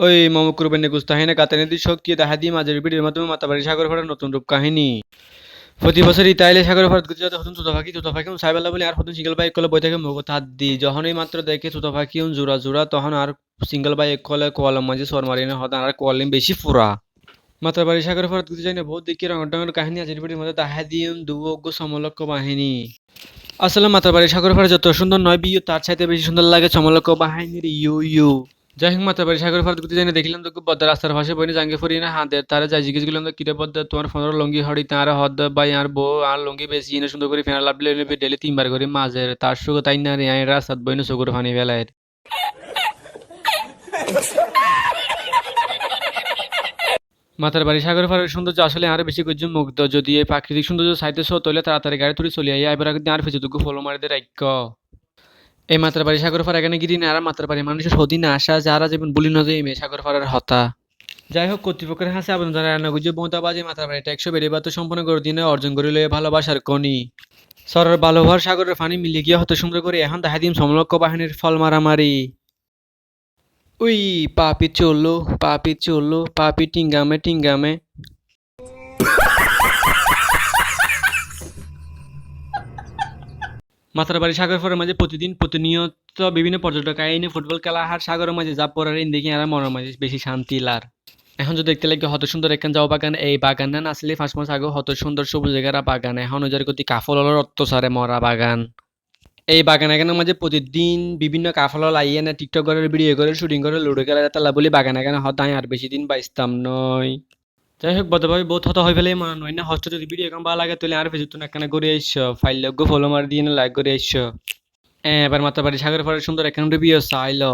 ওই মমকুরবানি গুস্তাহিনে কাতানিদি শক্তি দেখা দিয়ে মাঝের ভিডিওর মাধ্যমে মাতাবাড়ি সাগর ফাটার নতুন রূপ কাহিনী। প্রতি বছর ইতাইলে সাগর ফাটাত গুজরাট যত হতুন ছোট পাখি সাইবেলা বলে আর হতুন সিঙ্গেল বাইক কলে বই থেকে মুখ হাত দি যখনই মাত্র দেখে ছোট পাখি জোড়া জোড়া তখন আর সিঙ্গেল বাইক কলে কোয়ালাম মাঝে সর মারিনে হতান আর কোয়ালিম বেশি ফুরা। মাতাবাড়ি সাগর ফাটাত গুজরাট যাই না বহুত দেখি রঙের টঙের কাহিনী আজের ভিডিওর মধ্যে দেখা দিয়ে দুয়োগ্য সমলক্ষ বাহিনী। আসলে মাতাবাড়ি সাগর ফাটা যত সুন্দর নয় বিউ তার চাইতে বেশি সুন্দর লাগে সমলক্ষ বাহিনীর ইউ ইউ। যাই হোক মাতাবাড়ি সাগর ফাটা ঘুরতে যাই না দেখলাম তো বদ্দার রাস্তার পাশে বইনে জাঙ্গে ফরি না হাতের তারা যাই জিজ্ঞেস করলাম তো কিরে বদ্দার তোমার ফোনের লঙ্গি হড়ি তার হদ বাই আর বউ আর লঙ্গি বেশি এনে সুন্দর করে ফেনা লাভলে ডেলি 3 বার করে মাঝের তার সুগো তাই না রে রাস্তাত বইনে চকুর ফানি ফেলায়। মাতার বাড়ি সাগর পাড়ের সৌন্দর্য আসলে আরো বেশি করছে মুগ্ধ যদি এই প্রাকৃতিক সৌন্দর্য চাইতে সো তৈলে তাড়াতাড়ি গাড়ি তুলে চলে আই এবার আর ফেসবুক ফলো মারি দিয়ে রাখ। এই মাতার বাড়ি সাগর পাড় এখানে গিরি না আর মাতার বাড়ি মানুষের সদিন আসা যারা যেমন বলি না যে এই সাগর পাড়ার হতা। যাই হোক কর্তৃপক্ষের হাসে আবেদন জানায় রান্না গুজব মমতাবাজি মাতার বাড়ি ট্যাক্সো বেড়ে তো সম্পন্ন করে দিনে অর্জন করে লয়ে ভালোবাসার কনি সরের ভালোভার সাগরের পানি মিলিয়ে গিয়ে হতে সুন্দর করে এখন দেখা দিন সমলক্ষ বাহিনীর ফল মারামারি। উই পাপি চললো পাপি টিঙ্গামে টিঙ্গামে। মাতারবাড়ি সাগর ফরের মাঝে প্রতিনিয়ত বিভিন্ন পর্যটক আইনে ফুটবল খেলা হার সাগরের মাঝে যা পড়ার দেখি আর মনের মাঝে বেশি শান্তি লার। এখন যদি দেখতে লাগে হত সুন্দর একখান যাও বাগান এই বাগান না আসলে 5 মাস আগে হত সুন্দর সবুজ জায়গার বাগান এখন ওদের গতি কাফল অত্যাচারে মরা বাগান। এই বাগান এখানের মাঝে প্রতিদিন বিভিন্ন কাফল আইয়ে না টিকটক করে ভিডিও করে শুটিং করে লুডো খেলা তালা বলি বাগান এখানে হতায় আর বেশি দিন বাইস্তাম নয়। যাই হোক বদভাবে বহুত হতা হয়ে ফেলে মনে নয় না হস্ত যদি ভিডিও এখন ভালো লাগে তাহলে আর ফেসবুক একখানে করে এসছো ফাইল লোক ফলো মার দিয়ে লাইক করে এসছো। এবার মাতাবাড়ি সাগর পাড়ের সুন্দর একখান রিভিউ চাইলো।